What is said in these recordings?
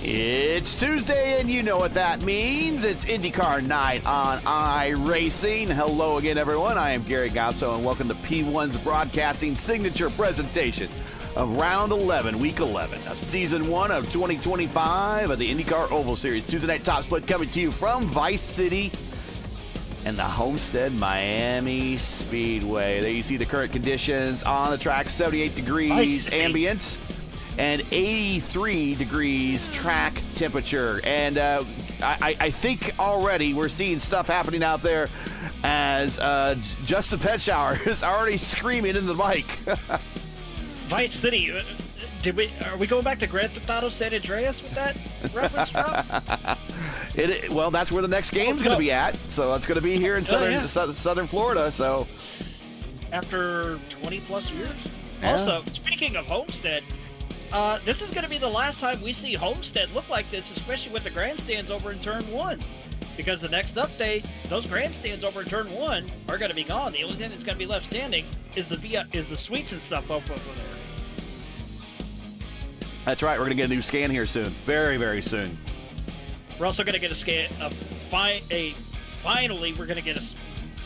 It's Tuesday, and you know what that means. It's IndyCar night on iRacing. Hello again, everyone. I am Gary Gautso, and welcome to P1's broadcasting signature presentation of Round 11, Week 11 of Season 1 of 2025 of the IndyCar Oval Series. Tuesday night top split coming to you from Vice City and the Homestead Miami Speedway. There you see the current conditions on the track, 78 degrees ambient and 83 degrees track temperature. And I think already we're seeing stuff happening out there as Justin Petshower is already screaming in the mic. Vice City, are we going back to Grand Theft Auto San Andreas with that reference drop? Well, that's where the next game's going to be at. So it's going to be here in southern Florida. So after 20 plus years. Yeah. Also, speaking of Homestead, this is going to be the last time we see Homestead look like this, especially with the grandstands over in Turn 1. Because the next update, those grandstands over in Turn 1 are going to be gone. The only thing that's going to be left standing is the suites and stuff over there. That's right. We're going to get a new scan here soon. Very, very soon. We're also going to get a scan. Finally, we're going to get an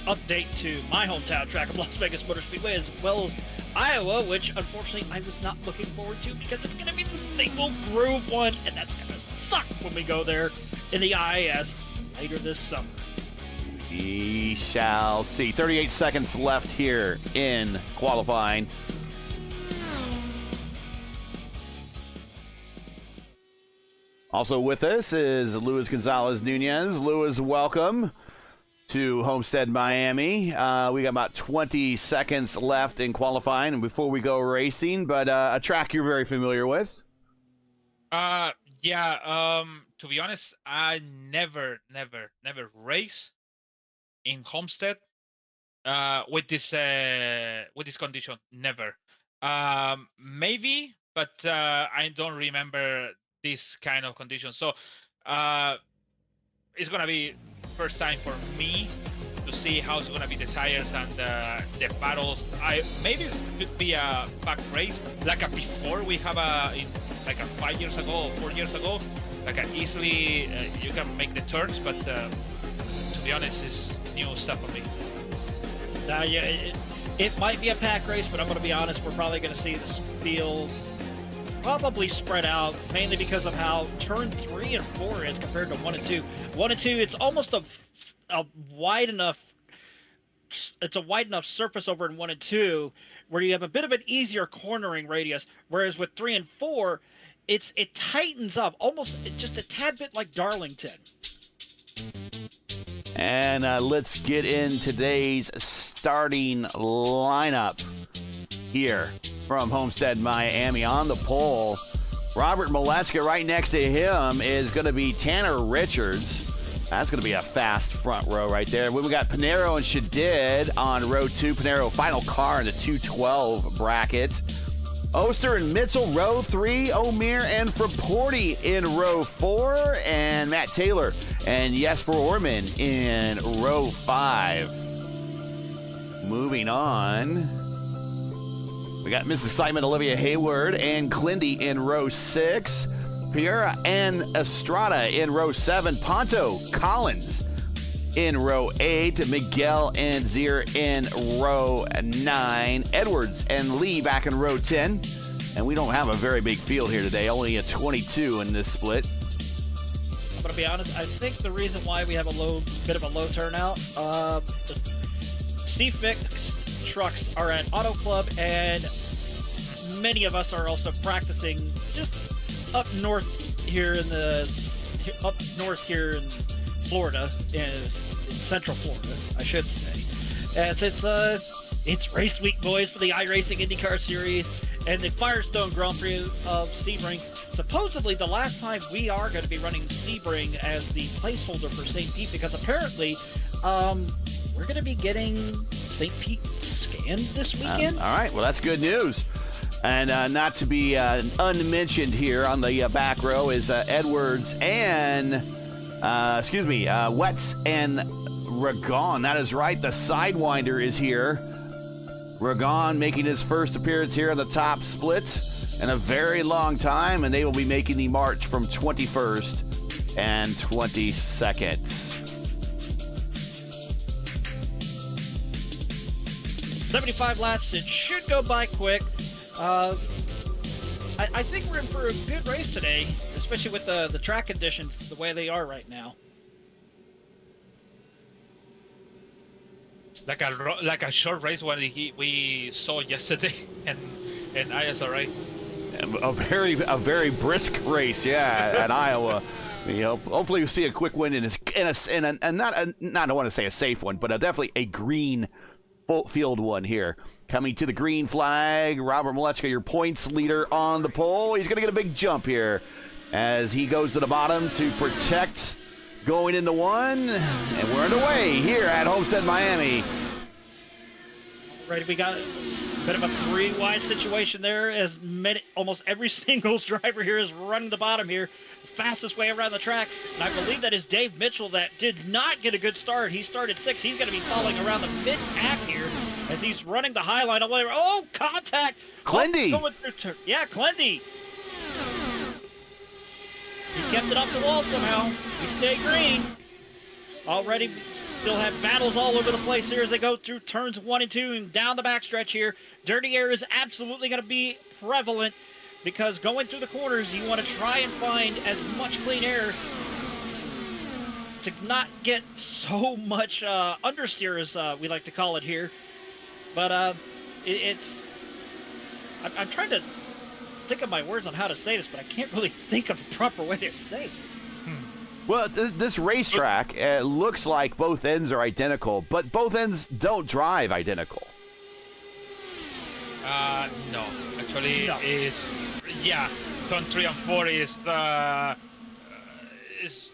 update to my hometown track of Las Vegas Motor Speedway, as well as Iowa, which unfortunately I was not looking forward to because it's going to be the single groove one, and that's going to suck when we go there in the IAS later this summer. We shall see. 38 seconds left here in qualifying. Also with us is Luis Gonzalez Nunez. Luis, welcome to Homestead Miami. We got about 20 seconds left in qualifying and before we go racing, but a track you're very familiar with. To be honest, I never race in Homestead with this condition. Never. Maybe, but I don't remember this kind of condition. So it's gonna be first time for me to see how it's gonna be the tires and the battles. Maybe it could be a back race like before we have like 5 years ago or 4 years ago. Like easily you can make the turns, but to be honest, it's new stuff for me. It might be a pack race, but I'm going to be honest, we're probably going to see this field probably spread out, mainly because of how turn 3 and 4 is compared to 1 and 2. 1 and 2, it's almost a wide enough. It's a wide enough surface over in 1 and 2 where you have a bit of an easier cornering radius, whereas with 3 and 4, it tightens up almost just a tad bit like Darlington. And let's get in today's starting lineup here from Homestead Miami. On the pole, Robert Maleska. Right next to him is going to be Tanner Richards. That's going to be a fast front row right there. We got Pinero and Shadid on row 2. Pinero, final car in the 212 bracket. Oster and Mitchell, row 3. O'Meara and Fraporti in row 4. And Matt Taylor and Jesper Orman in row 5. Moving on, we got Miss Excitement, Olivia Hayward and Clindy in row 6. Piera and Estrada in row 7. Ponto Collins in row 8. Miguel and Zier in row 9. Edwards and Lee back in row 10. And we don't have a very big field here today, only a 22 in this split. I'm going to be honest, I think the reason why we have a bit of a low turnout, the C-Fix trucks are at Auto Club, and many of us are also practicing just up north here in Florida, in Central Florida, I should say. As it's race week, boys, for the iRacing IndyCar Series and the Firestone Grand Prix of Sebring. Supposedly, the last time we are going to be running Sebring as the placeholder for St. Pete, because apparently, we're going to be getting St. Pete scanned this weekend. All right, well, that's good news. And not to be unmentioned here on the back row is Edwards and, Wetz and Ragon. That is right, the Sidewinder is here. Ragon making his first appearance here on the top split. in a very long time, and they will be making the march from 21st and 22nd. "75 laps, it should go by quick. I think we're in for a good race today, especially with the track conditions the way they are right now. Like a short race one we saw yesterday in ISRA. A very brisk race, at Iowa. Hopefully we'll see a quick win in a not I don't want to say a safe one, but definitely a green field one here. Coming to the green flag, Robert Malechka, your points leader on the pole. He's going to get a big jump here as he goes to the bottom to protect going into one. And we're underway here at Homestead, Miami. Right, we got a bit of a three-wide situation there as almost every single driver here is running the bottom here. Fastest way around the track. And I believe that is Dave Mitchell that did not get a good start. He started 6th. He's going to be following around the mid-pack here as he's running the high line. Oh, contact! Clendy! Clendy! He kept it up the wall somehow. He stayed green. Already still have battles all over the place here as they go through turns 1 and 2 and down the backstretch here. Dirty air is absolutely going to be prevalent because going through the corners, you want to try and find as much clean air to not get so much understeer, as we like to call it here. But I'm trying to think of my words on how to say this, but I can't really think of a proper way to say it. Well, this racetrack looks like both ends are identical, but both ends don't drive identical. No. Actually, No. turn 3 and 4 is it's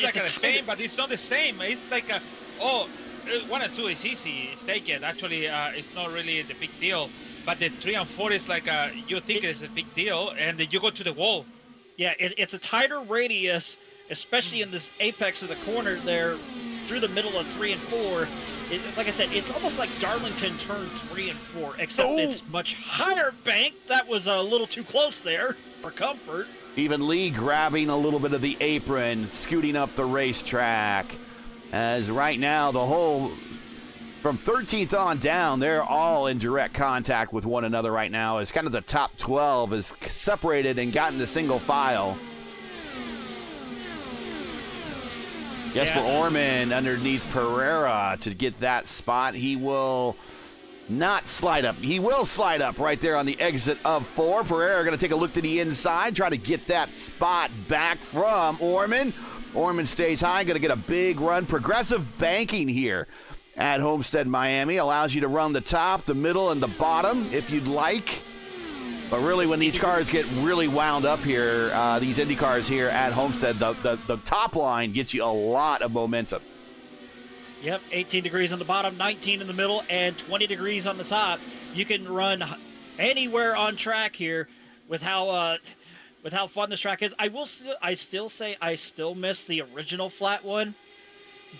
like the same, but it's not the same. It's like 1 and 2 is easy, it's taken. Actually, it's not really the big deal. But the 3 and 4 is like you think it's a big deal, and then you go to the wall. Yeah, it's a tighter radius, especially in this apex of the corner there, through the middle of 3 and 4. Like I said, it's almost like Darlington turn 3 and 4, except it's much higher bank. That was a little too close there for comfort. Even Lee grabbing a little bit of the apron, scooting up the racetrack. As right now, the whole, from 13th on down, they're all in direct contact with one another right now. As kind of the top 12 is separated and gotten to single file. Jesper Orman underneath Pereira to get that spot. He will not slide up. He will slide up right there on the exit of 4. Pereira going to take a look to the inside, try to get that spot back from Orman. Orman stays high, going to get a big run. Progressive banking here at Homestead, Miami. Allows you to run the top, the middle, and the bottom if you'd like. But really, when these cars get really wound up here, these Indy cars here at Homestead, the top line gets you a lot of momentum. Yep, 18 degrees on the bottom, 19 in the middle, and 20 degrees on the top. You can run anywhere on track here with how fun this track is. I still say I still miss the original flat one,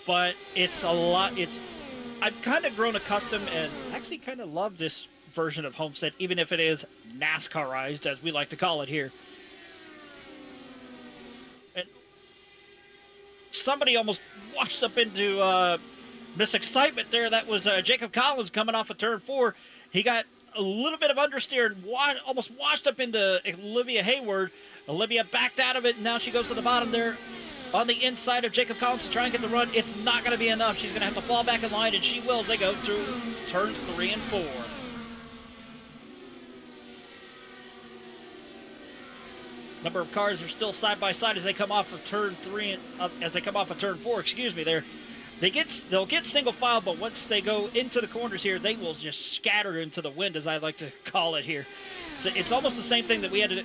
but it's a lot. I've kind of grown accustomed and actually kind of love this version of Homestead, even if it is NASCARized, as we like to call it here. And somebody almost washed up into this excitement there. That was Jacob Collins coming off of turn 4. He got a little bit of understeer and almost washed up into Olivia Hayward. Olivia backed out of it, and now she goes to the bottom there on the inside of Jacob Collins to try and get the run. It's not going to be enough. She's going to have to fall back in line, and she will as they go through turns 3 and 4. Number of cars are still side by side as they come off of turn 3 and as they come off of turn 4. Excuse me. They'll get single file, but once they go into the corners here, they will just scatter into the wind, as I like to call it here. It's almost the same thing that we had to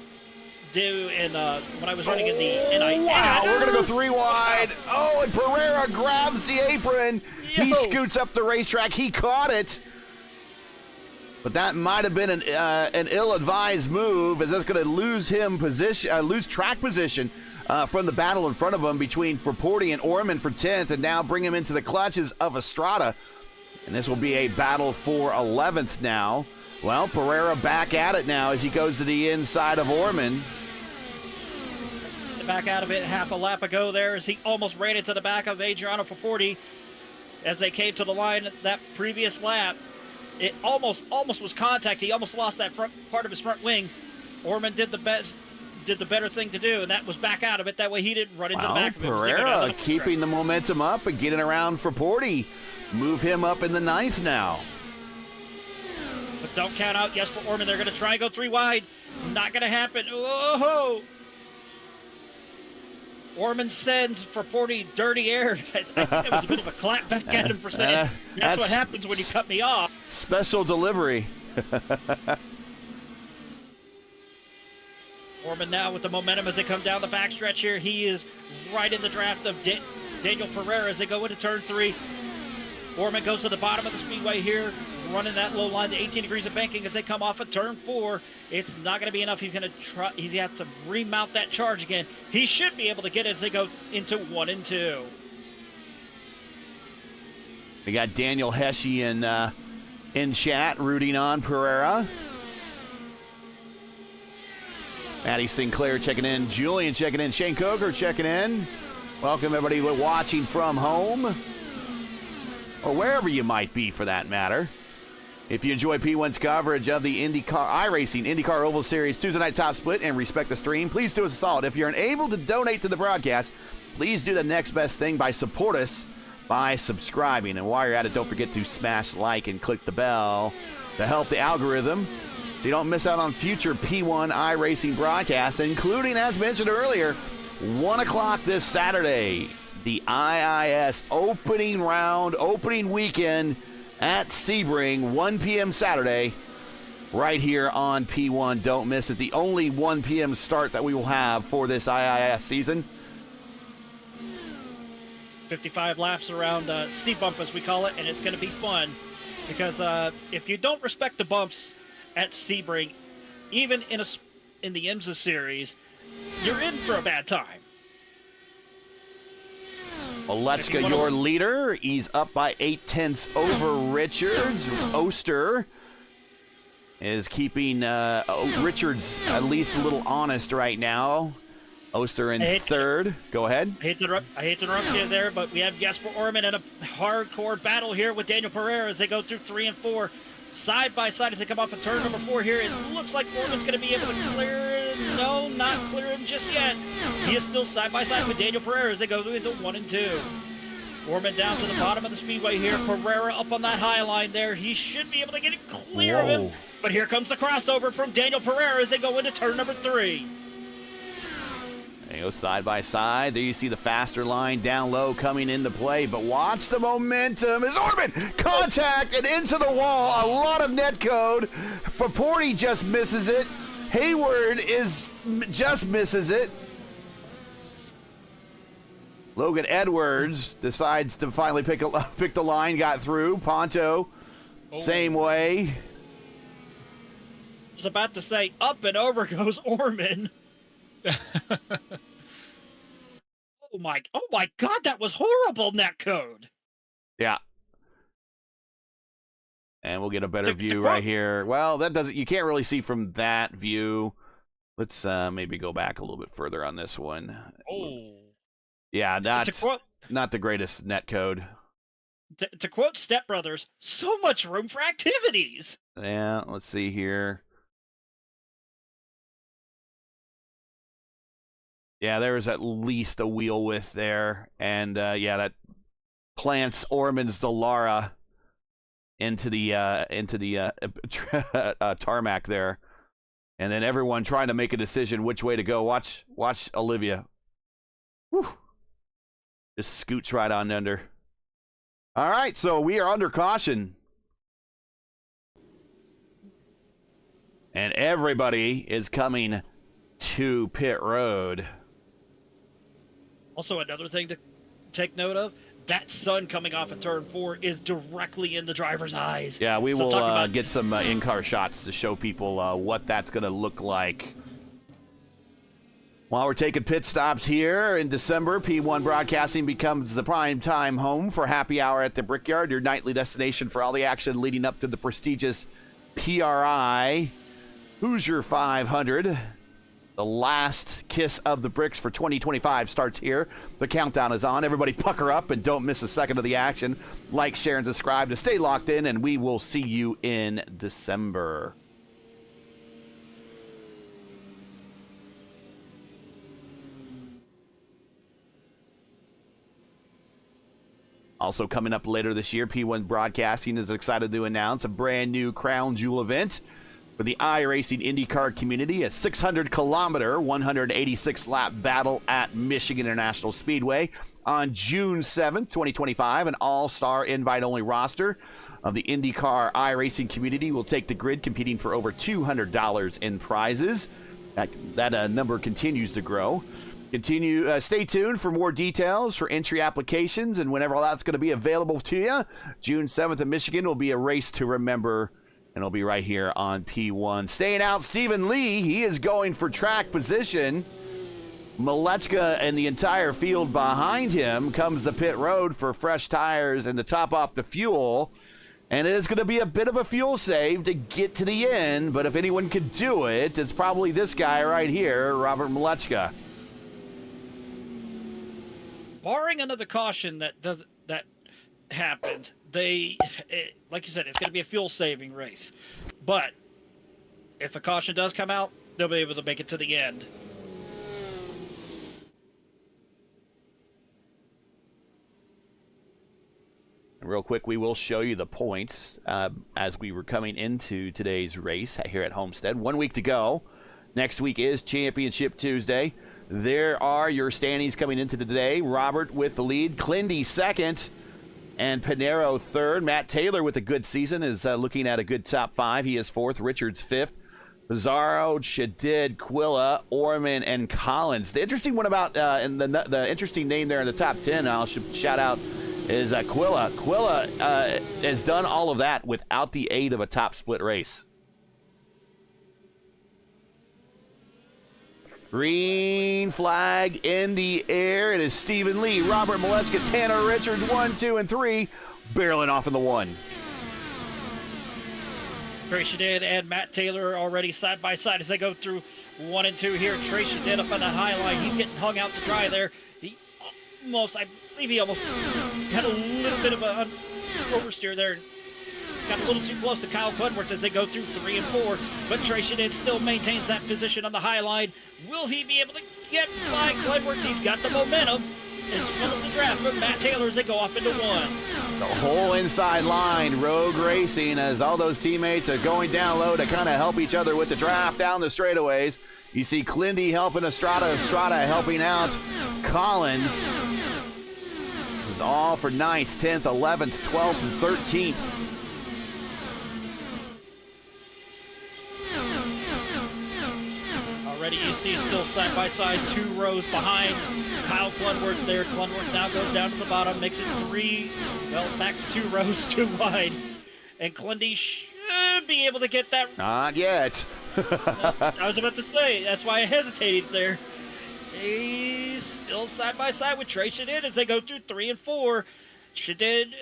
do in when I was running in the NI. Wow, we're gonna go 3 wide. Oh, and Pereira grabs the apron. He scoots up the racetrack. He caught it. But that might have been an ill-advised move, as that's going to lose him lose track position from the battle in front of him between Fraporti and Orman for 10th, and now bring him into the clutches of Estrada. And this will be a battle for 11th now. Well, Pereira back at it now as he goes to the inside of Orman. Back out of it half a lap ago there as he almost ran into the back of Adriano Forporti as they came to the line that previous lap. It almost was contact. He almost lost that front part of his front wing. Orman did the better thing to do, and that was back out of it. That way he didn't run into the back of it. Pereira keeping the momentum up and getting around Forporti. Move him up in the ninth now. But don't count out Jesper Orman. They're going to try and go 3 wide. Not going to happen. Whoa! Orman sends Forporti dirty air. I think that was a bit of a clap back at him for saying, that's what happens when you cut me off. Special delivery. Orman now with the momentum as they come down the backstretch here. He is right in the draft of Daniel Pereira as they go into turn 3. Orman goes to the bottom of the speedway here, running that low line to 18 degrees of banking as they come off of turn 4. It's not going to be enough. He's going to try. He's got to remount that charge again. He should be able to get it as they go into 1 and 2. We got Daniel Hesche in chat rooting on Pereira. Maddie Sinclair checking in. Julian checking in. Shane Coker checking in. Welcome everybody watching from home, or wherever you might be for that matter. If you enjoy P1's coverage of the IndyCar iRacing IndyCar Oval Series Tuesday night top split and respect the stream, please do us a solid. If you're unable to donate to the broadcast, please do the next best thing by support us by subscribing. And while you're at it, don't forget to smash like and click the bell to help the algorithm so you don't miss out on future P1 iRacing broadcasts, including, as mentioned earlier, 1 o'clock this Saturday, the IIS opening round, opening weekend at Sebring, 1 p.m. Saturday, right here on P1. Don't miss it. The only 1 p.m. start that we will have for this IIS season. 55 laps around C-Bump, as we call it, and it's going to be fun because if you don't respect the bumps at Sebring, even in the IMSA series, you're in for a bad time. Oleska, your leader. He's up by 0.8 over Richards. Oster is keeping Richards at least a little honest right now. Oster in third. Go ahead. I hate to interrupt you there, but we have Jesper Orman in a hardcore battle here with Daniel Pereira as they go through 3 and 4. Side by side as they come off of turn number 4 here. It looks like Orman's going to be able to clear him. No, not clear him just yet. He is still side by side with Daniel Pereira as they go into 1 and 2. Orman down to the bottom of the speedway here. Pereira up on that high line there. He should be able to get it clear of him. But here comes the crossover from Daniel Pereira as they go into turn number 3. They go side by side. There you see the faster line down low coming into play. But watch the momentum as Orman contact and into the wall. A lot of net code. Forporti just misses it. Hayward just misses it. Logan Edwards decides to finally pick the line, got through. Ponto, same way. I was about to say, up and over goes Orman. Oh my God, that was horrible net code. Yeah. And we'll get a better view right here. Well, you can't really see from that view. Let's maybe go back a little bit further on this one. Oh. Yeah, not the greatest net code. To quote Step Brothers, so much room for activities. Yeah, let's see here. Yeah, there's at least a wheel width there. And, yeah, that plants Orman's Dallara into the tarmac there. And then everyone trying to make a decision which way to go. Watch Olivia. Whew. Just scoots right on under. All right, so we are under caution. And everybody is coming to pit road. Also, another thing to take note of, that sun coming off of turn 4 is directly in the driver's eyes. Yeah, we will get some in-car shots to show people what that's going to look like. While we're taking pit stops here in December, P1 Broadcasting becomes the prime time home for Happy Hour at the Brickyard, your nightly destination for all the action leading up to the prestigious PRI Hoosier 500. The last kiss of the bricks for 2025 starts here. The countdown is on. Everybody pucker up and don't miss a second of the action. Like, share, and subscribe to stay locked in, and we will see you in December. Also coming up later this year, P1 Broadcasting is excited to announce a brand new crown jewel event for the iRacing IndyCar community, a 600-kilometer, 186-lap battle at Michigan International Speedway on June 7th, 2025. An all-star invite-only roster of the IndyCar iRacing community will take the grid, competing for over $200 in prizes. That number continues to grow. Stay tuned for more details for entry applications and whenever that's going to be available to you. June 7th in Michigan will be a race to remember, and it'll be right here on P1. Staying out, Stephen Lee. He is going for track position. Malechka and the entire field behind him. Comes the pit road for fresh tires and to top off the fuel. And it is going to be a bit of a fuel save to get to the end, but if anyone could do it, it's probably this guy right here, Robert Malechka. Barring another caution that happens, like you said, it's going to be a fuel-saving race. But if a caution does come out, they'll be able to make it to the end. And real quick, we will show you the points as we were coming into today's race here at Homestead. 1 week to go. Next week is Championship Tuesday. There are your standings coming into today. Robert with the lead, Clindy second, and Pinero third. Matt Taylor with a good season is looking at a good top five. He is fourth. Richards fifth. Bizarro, Shadid, Quilla, Orman, and Collins. The interesting one about and the interesting name there in the top 10, I'll shout out, is Quilla. Quilla has done all of that without the aid of a top split race. Green flag in the air. It is Stephen Lee, Robert Malechka, Tanner Richards, 1, 2, and 3, barreling off in the 1. Tracy Shadid and Matt Taylor already side by side as they go through 1 and 2 here. Tracy Shadid up on the high line. He's getting hung out to dry there. I believe he almost had a little bit of an oversteer there. Got a little too close to Kyle Cudworth as they go through 3 and 4, but Tracy Shadid still maintains that position on the high line. Will he be able to get by Cudworth? He's got the momentum, as well as the draft from Matt Taylor as they go off into 1. The whole inside line, Rogue Racing, as all those teammates are going down low to kind of help each other with the draft down the straightaways. You see Clindy helping Estrada helping out Collins. This is all for 9th, 10th, 11th, 12th, and 13th. Already you see still side by side, 2 rows behind Kyle Clunworth there. Clunworth now goes down to the bottom, makes it 3, back to 2 rows, 2 wide. And Clindy should be able to get that. Not yet. I was about to say, that's why I hesitated there. He's still side by side with Trey Shadid as they go through 3 and 4. Shadid,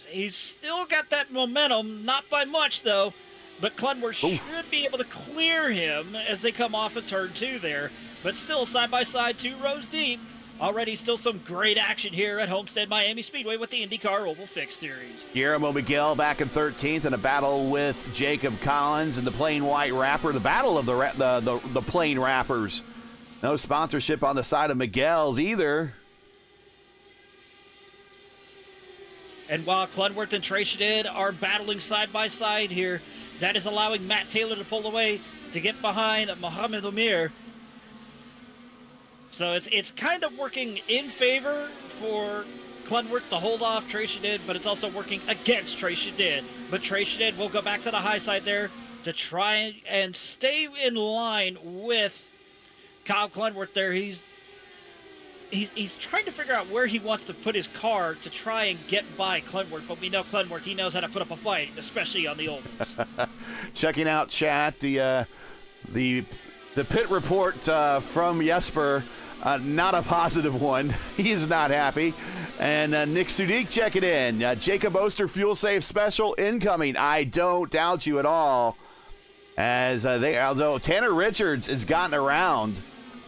he's still got that momentum, not by much though. But Clunworth should be able to clear him as they come off of turn 2 there. But still side by side, 2 rows deep. Already still some great action here at Homestead Miami Speedway with the IndyCar Oval Series. Guillermo Miguel back in 13th in a battle with Jacob Collins and the plain white wrapper. The battle of the plain wrappers. No sponsorship on the side of Miguel's either. And while Clunworth and Trey Shadid are battling side by side here, that is allowing Matt Taylor to pull away to get behind Mohamed Amir. So it's kind of working in favor for Clunworth to hold off Trey Shadid, but it's also working against Trey Shadid. But Trey Shadid will go back to the high side there to try and stay in line with Kyle Clunworth there. He's trying to figure out where he wants to put his car to try and get by Clunworth, but we know Clunworth, he knows how to put up a fight, especially on the old ones. Checking out chat, the pit report from Jesper. Not a positive one. He's not happy. And Nick Sudik checking in. Jacob Oster fuel safe special incoming. I don't doubt you at all. Although Tanner Richards has gotten around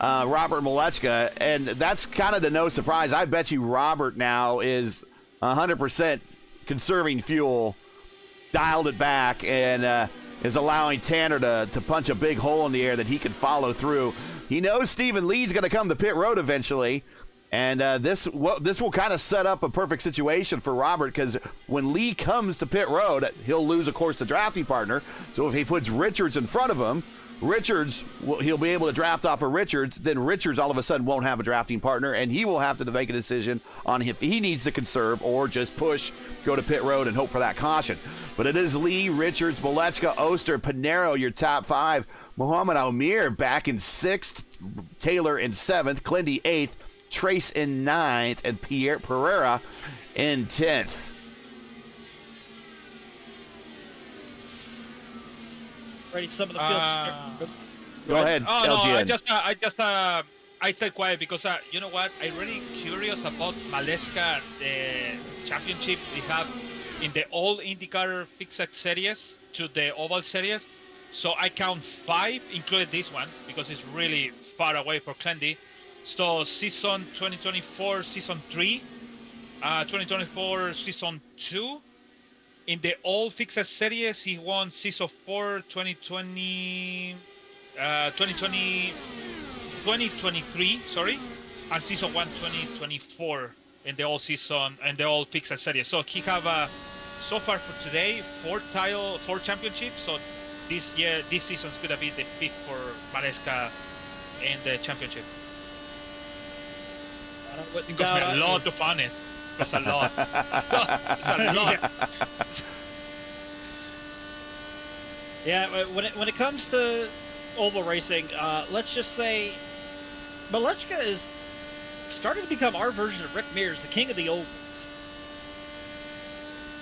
Robert Malechka, and that's kind of to no surprise. I bet you Robert now is 100% conserving fuel, dialed it back, and is allowing Tanner to punch a big hole in the air that he can follow through. He knows Stephen Lee's going to come to pit road eventually, and this will kind of set up a perfect situation for Robert, because when Lee comes to pit road, he'll lose, of course, the drafting partner. So if he puts Richards in front of him, he'll be able to draft off of Richards. Then Richards all of a sudden won't have a drafting partner, and he will have to make a decision on if he needs to conserve or just push, go to pit road, and hope for that caution. But it is Lee, Richards, Malechka, Oster, Pinero, your top 5. Mohamed Almir back in 6th, Taylor in 7th, Clindy 8th, Trace in 9th, and Pierre Pereira in 10th. Ready some of the field. Go ahead. Oh no, LGN. I stay quiet because you know what? I'm really curious about Malechka, the championship they have in the all IndyCar Fixed Series to the Oval Series. So I count 5, including this one, because it's really far away for Clendy. So season 2024, season 3, 2024, season 2. In the all Fixed Series, he won season 4, 2020, 2023, sorry, and season 1, 2024 in the all season and the all Fixed Series. So he have so far for today 4 championships. So this season is gonna be the 5th for Malechka in the championship. It cost me a lot of fun. It was a lot. It's a lot. Yeah, when it comes to oval racing, let's just say Malechka is starting to become our version of Rick Mears, the king of the ovals.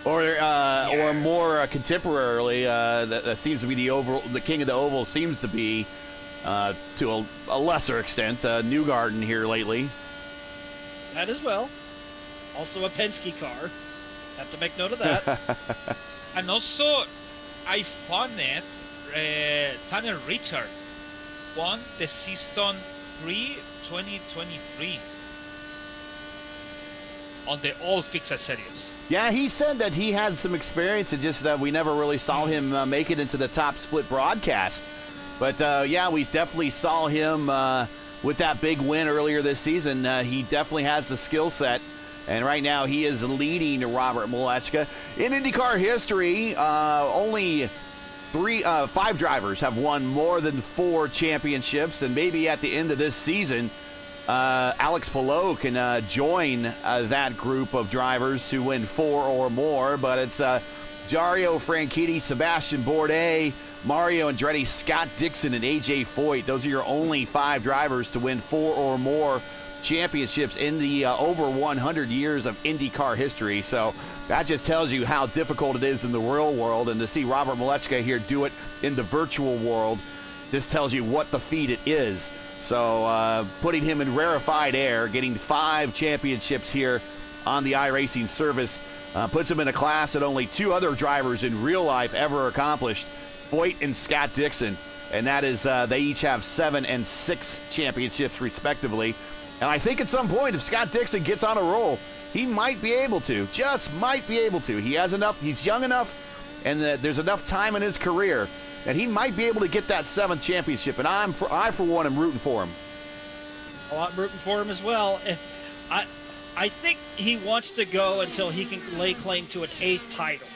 Or more contemporarily, that seems to be the king of the oval seems to be, to a lesser extent, Newgarden here lately. That as well. Also a Penske car. Have to make note of that. And also, I found it, Tanner Richard won the season 3 2023 on the all Fixed Series. Yeah, he said that he had some experience, and just we never really saw him make it into the top split broadcast. But yeah, we definitely saw him with that big win earlier this season. He definitely has the skill set. And right now he is leading Robert Malechka. In IndyCar history, only 5 drivers have won more than 4 championships. And maybe at the end of this season, Alex Palou can join that group of drivers to win 4 or more. But it's Dario Franchitti, Sebastian Bourdais, Mario Andretti, Scott Dixon, and A.J. Foyt. Those are your only 5 drivers to win 4 or more championships in the over 100 years of IndyCar history. So that just tells you how difficult it is in the real world, and to see Robert Malechka here do it in the virtual world, this tells you what the feat it is. So putting him in rarefied air, getting 5 championships here on the iRacing service, puts him in a class that only 2 other drivers in real life ever accomplished, Foyt and Scott Dixon. And that is, they each have 7 and 6 championships respectively. And I think at some point, if Scott Dixon gets on a roll, he might be able to, just might be able to. He has enough, he's young enough, and there's enough time in his career that he might be able to get that 7th championship. And I, for one, am rooting for him. Well, I'm rooting for him as well. I think he wants to go until he can lay claim to an 8th title.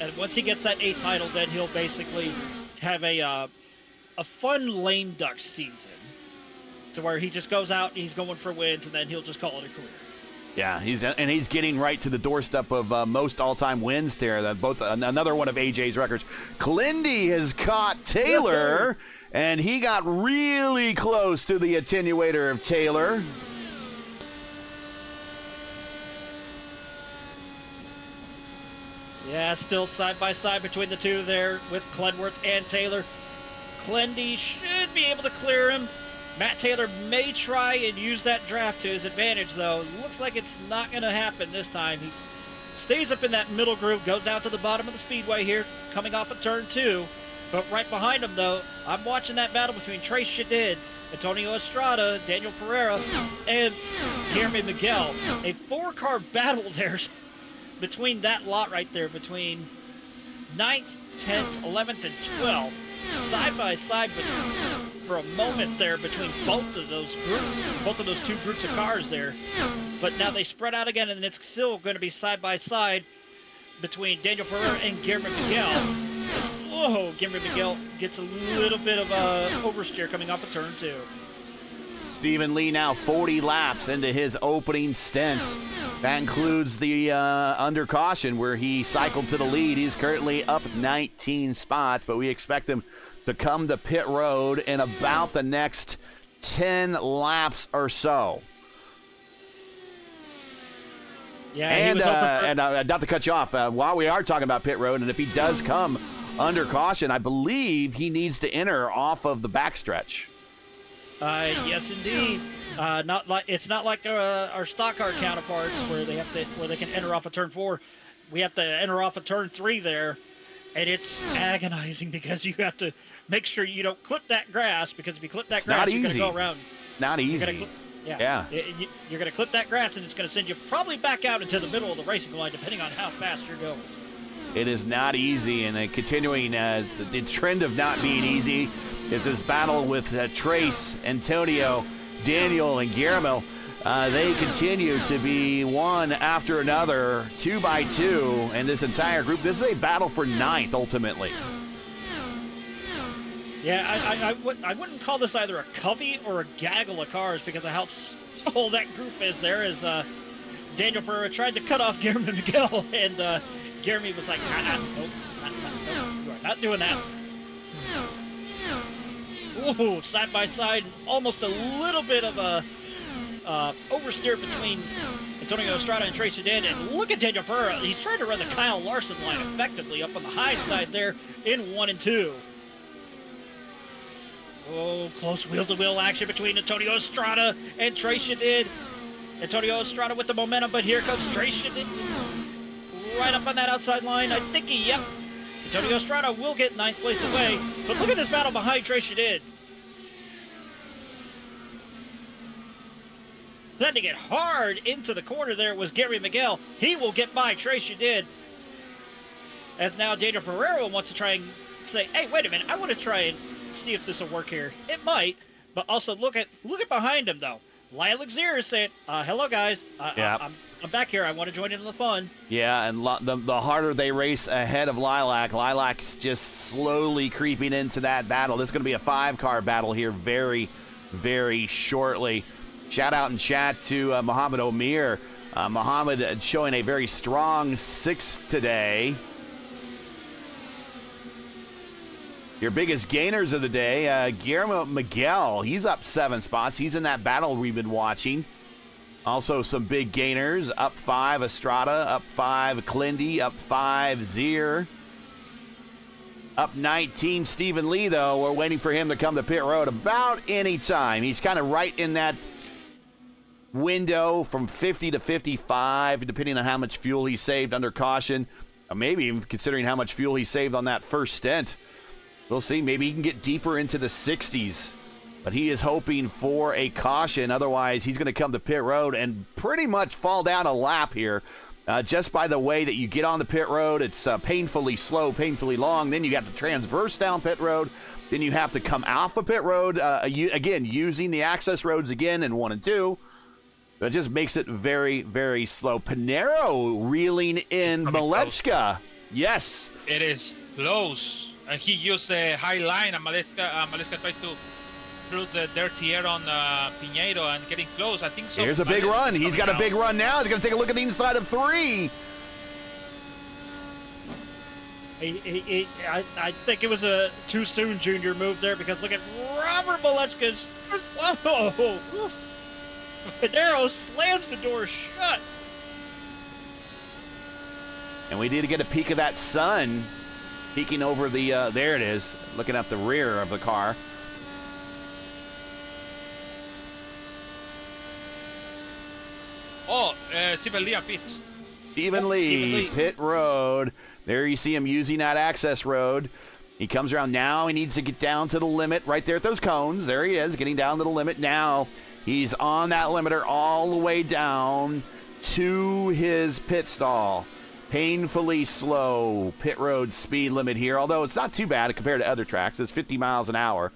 And once he gets that 8th title, then he'll basically have a fun lame duck season, to where he just goes out and he's going for wins, and then he'll just call it a career. Yeah, he's getting right to the doorstep of most all-time wins there. Another one of AJ's records. Clindy has caught Taylor, and he got really close to the attenuator of Taylor. Yeah, still side by side between the two there with Clenworth and Taylor. Clendy should be able to clear him. Matt Taylor may try and use that draft to his advantage, though. Looks like it's not going to happen this time. He stays up in that middle group, goes down to the bottom of the speedway here, coming off of turn 2. But right behind him, though, I'm watching that battle between Trace Shadid, Antonio Estrada, Daniel Pereira, and Guillermo Miguel. A 4-car battle there between that lot right there, between 9th, 10th, 11th, and 12th. Side by side, but for a moment there between both of those groups, both of those two groups of cars there. But now they spread out again, and it's still going to be side by side between Daniel Pereira and Guillermo Miguel. Guillermo Miguel gets a little bit of a oversteer coming off of turn 2. Stephen Lee now 40 laps into his opening stint. That includes the under caution where he cycled to the lead. He's currently up 19 spots, but we expect him to come to pit road in about the next 10 laps or so. Yeah, and not to cut you off, while we are talking about pit road, and if he does come under caution, I believe he needs to enter off of the backstretch. Yes, indeed. It's not like our stock car counterparts where they can enter off of turn 4. We have to enter off of turn 3 there, and it's agonizing because you have to make sure you don't clip that grass, because if you clip that grass, you're going to go around. Not easy. Yeah. You're going to clip that grass, and it's going to send you probably back out into the middle of the racing line, depending on how fast you're going. It is not easy, and continuing the trend of not being easy is this battle with Trace, Antonio, Daniel, and Guillermo. They continue to be one after another, 2 by 2, and this entire group. This is a battle for 9th, ultimately. Yeah, I wouldn't call this either a covey or a gaggle of cars because of how small that group is there. As Daniel Pereira tried to cut off Guillermo Miguel, and Guillermo was like, nope, you are not doing that. Ooh, side by side, almost a little bit of a oversteer between Antonio Estrada and Trace Shadid. And look at Daniel Pereira. He's trying to run the Kyle Larson line effectively up on the high side there in 1 and 2. Oh, close wheel-to-wheel action between Antonio Estrada and Trace Shadid. Antonio Estrada with the momentum, but here comes Trace Shadid right up on that outside line. I think Antonio Estrada will get 9th place away, but look at this battle behind Trace Shadid. Sending it hard into the corner there was Gary Miguel. He will get by Trace Shadid. As now Daniel Pereira wants to try and say, hey, wait a minute, I want to try and see if this will work here. It might, but also look at behind him, though. Lilac Zier is saying, hello, guys. I'm back here. I want to join in the fun. Yeah, and the harder they race ahead of Lilac's just slowly creeping into that battle. This is going to be a 5-car battle here very, very shortly. Shout out in chat to Muhammad Omir. Muhammad showing a very strong 6th today. Your biggest gainers of the day, Guillermo Miguel. He's up 7 spots. He's in that battle we've been watching. Also some big gainers. Up 5, Estrada. Up 5, Clindy. Up 5, Zier. Up 19, Stephen Lee, though. We're waiting for him to come to pit road about any time. He's kind of right in that window from 50 to 55, depending on how much fuel he saved under caution. Maybe even considering how much fuel he saved on that first stint. We'll see. Maybe he can get deeper into the 60s. But he is hoping for a caution. Otherwise, he's going to come to pit road and pretty much fall down a lap here. Just by the way that you get on the pit road, it's painfully slow, painfully long. Then you have to transverse down pit road. Then you have to come off of pit road, again, using the access roads again in 1 and 2. That just makes it very, very slow. Pinero reeling in Malechka. Yes. It is close. And he used the high line, and Malechka tried to through the dirty air on Pinheiro and getting close. I think so. Here's a big run. He's got a big run now. He's going to take a look at the inside of 3. I think it was a too soon junior move there, because look at Robert Malechka's. Whoa! Pinero slams the door shut. And we need to get a peek of that sun peeking over the, there it is, looking at the rear of the car. Oh, Stephen Lee pit. Stephen Lee, pit road. There you see him using that access road. He comes around now. He needs to get down to the limit right there at those cones. There he is, getting down to the limit now. He's on that limiter all the way down to his pit stall. Painfully slow pit road speed limit here, although it's not too bad compared to other tracks. It's 50 miles an hour.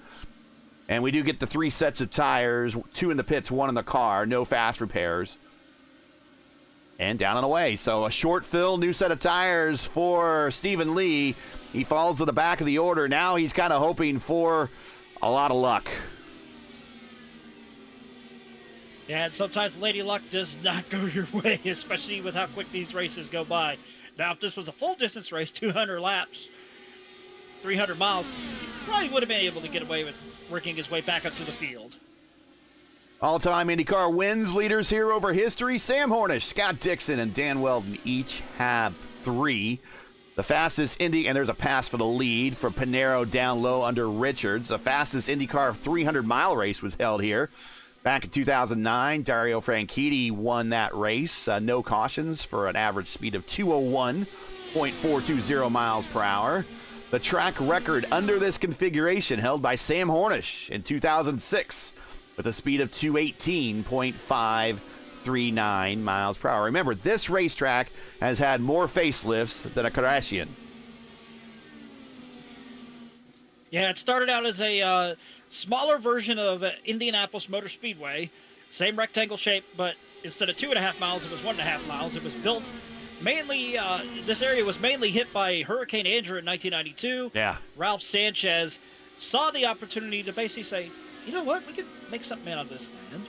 And we do get the 3 sets of tires, 2 in the pits, 1 in the car. No fast repairs. And down and away. So a short fill, new set of tires for Stephen Lee. He falls to the back of the order. Now he's kind of hoping for a lot of luck. Yeah, and sometimes Lady Luck does not go your way, especially with how quick these races go by. Now, if this was a full-distance race, 200 laps, 300 miles, he probably would have been able to get away with working his way back up to the field. All-time IndyCar wins leaders here over history. Sam Hornish, Scott Dixon, and Dan Weldon each have 3. The fastest Indy, and there's a pass for the lead from Pinero down low under Richards. The fastest IndyCar 300-mile race was held here. Back in 2009, Dario Franchitti won that race. No cautions for an average speed of 201.420 miles per hour. The track record under this configuration held by Sam Hornish in 2006 with a speed of 218.539 miles per hour. Remember, this racetrack has had more facelifts than a Kardashian. Yeah, it started out as a smaller version of Indianapolis Motor Speedway. Same rectangle shape, but instead of 2.5 miles, it was 1.5 miles. It was built mainly, this area was mainly hit by Hurricane Andrew in 1992. Yeah. Ralph Sanchez saw the opportunity to basically say, you know what, we could make something out of this land.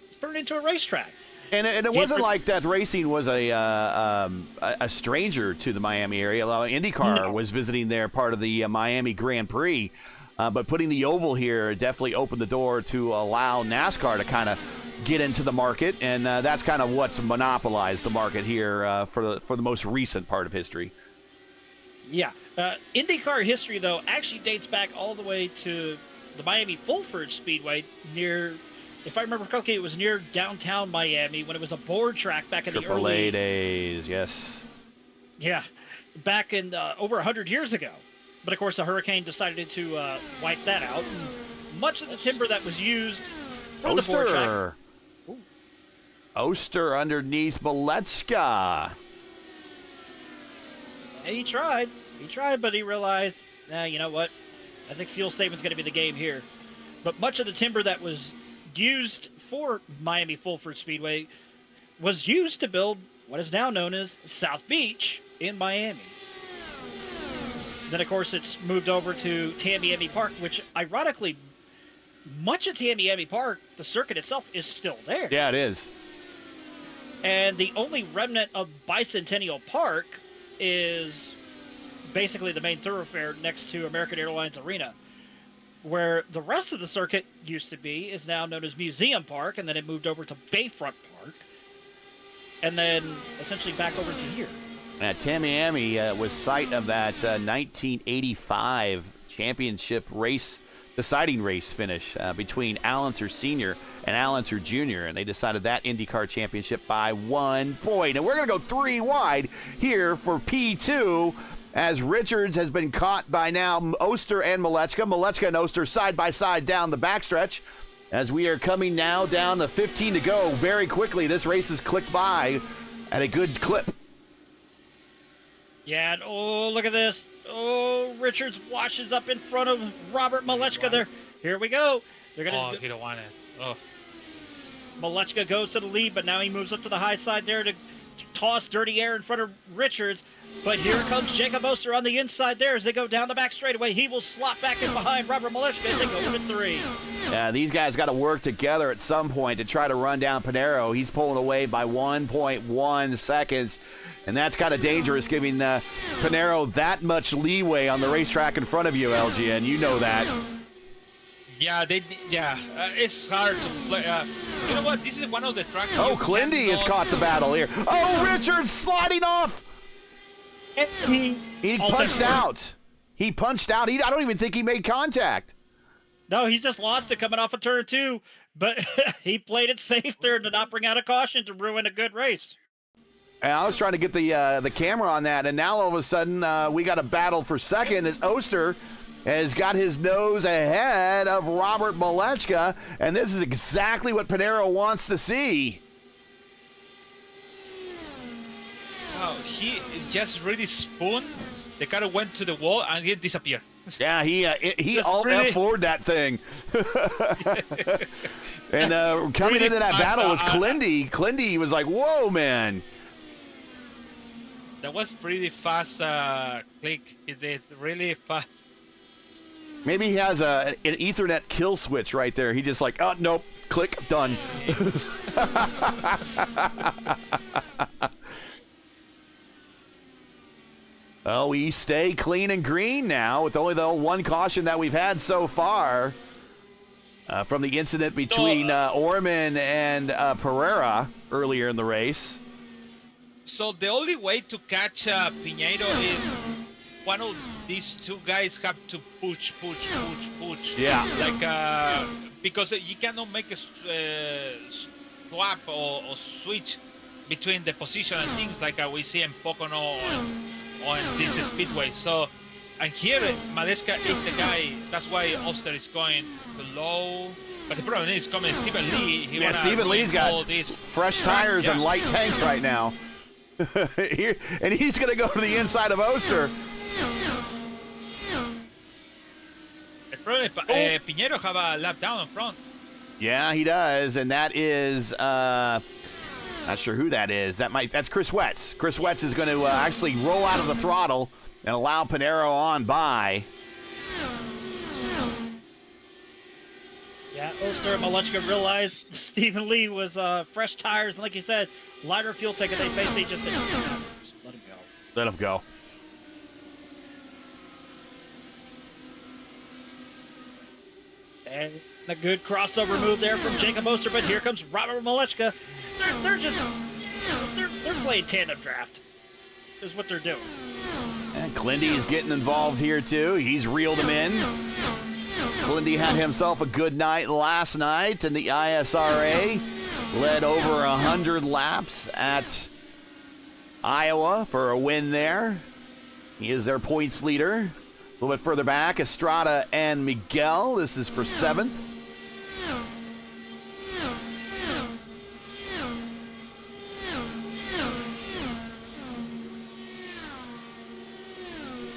Let's turn it into a racetrack. And it wasn't like that racing was a stranger to the Miami area. IndyCar was visiting there, part of the Miami Grand Prix. But putting the oval here definitely opened the door to allow NASCAR to kind of get into the market. And that's kind of what's monopolized the market here for the most recent part of history. Yeah. IndyCar history, though, actually dates back all the way to the Miami Fulford Speedway near... If I remember correctly, it was near downtown Miami when it was a board track back in the early... AAA days, yes. Yeah, back in over 100 years ago. But, of course, the hurricane decided to wipe that out. And much of the timber that was used for the board track... Oster underneath Maletska. He tried. He tried, but he realized, you know what? I think fuel saving's going to be the game here. But much of the timber that was used for Miami Fulford Speedway was used to build what is now known as South Beach in Miami. Then, of course, it's moved over to Tamiami Park, which, ironically, much of Tamiami Park, the circuit itself, is still there. Yeah, it is. And the only remnant of Bicentennial Park is basically the main thoroughfare next to American Airlines Arena. Where the rest of the circuit used to be is now known as Museum Park, and then it moved over to Bayfront Park, and then essentially back over to here. Tamiami was site of that 1985 championship race, deciding race finish between Allenser Sr. and Allenser Jr., and they decided that IndyCar championship by 1 point. And we're going to go 3 wide here for P2. As Richards has been caught by now Oster and Maletska. Maletska and Oster side by side down the backstretch. As we are coming now down to 15 to go very quickly. This race has clicked by at a good clip. Yeah, and oh, look at this. Oh, Richards washes up in front of Robert Maletska there. Here we go. They're gonna. Oh, he don't want it. Oh. Maletska goes to the lead, but now he moves up to the high side there to toss dirty air in front of Richards. But here comes Jacob Oster on the inside there as they go down the back straightaway. He will slot back in behind Robert Maletska as they go to 3. Yeah, these guys got to work together at some point to try to run down Pinero. He's pulling away by 1.1 seconds, and that's kind of dangerous, giving Pinero that much leeway on the racetrack in front of you, LGN. You know that. Yeah, it's hard to play. You know what? This is one of the tracks. Oh, Clindy has caught the battle here. Oh, Richards sliding off. He punched out. He punched out. I don't even think he made contact. No, he just lost it coming off of turn 2, but he played it safe there to not bring out a caution to ruin a good race. And I was trying to get the camera on that, and now all of a sudden we got a battle for second as Oster has got his nose ahead of Robert Malechka, and this is exactly what Pinheiro wants to see. Wow, he just really spun. The car went to the wall and it disappeared. Yeah, he all really... F4'd that thing. And coming really into that battle was Clindy. Clindy was like, whoa, man. That was pretty fast click. He did really fast. Maybe he has an Ethernet kill switch right there. He just like, oh, nope, click, done. Well, we stay clean and green now with only the one caution that we've had so far from the incident between Orman and Pereira earlier in the race. So the only way to catch Pinheiro is one of these two guys have to push. Yeah. Like, because you cannot make a swap or switch between the position and things like we see in Pocono on this speedway. So, and here Malechka is the guy. That's why Oster is going too low. But the problem is coming Stephen Lee. Stephen Lee's got fresh tires and light tanks right now. And he's going to go to the inside of Oster. The problem is Pinheiro have a lap down in front. Yeah, he does, and that is not sure who that is. That's Chris Wetz. Chris Wetz is going to actually roll out of the throttle and allow Pinheiro on by. Yeah, Oster and Malechka realized Stephen Lee was fresh tires, and like you said, lighter fuel tank, and they basically just said, just let him go. Let him go. And a good crossover move there from Jacob Oster, but here comes Robert Malechka. They're playing tandem draft, is what they're doing. And Clindy is getting involved here too. He's reeled him in. Clindy had himself a good night last night in the ISRA. Led over 100 laps at Iowa for a win there. He is their points leader. A little bit further back, Estrada and Miguel. This is for 7th.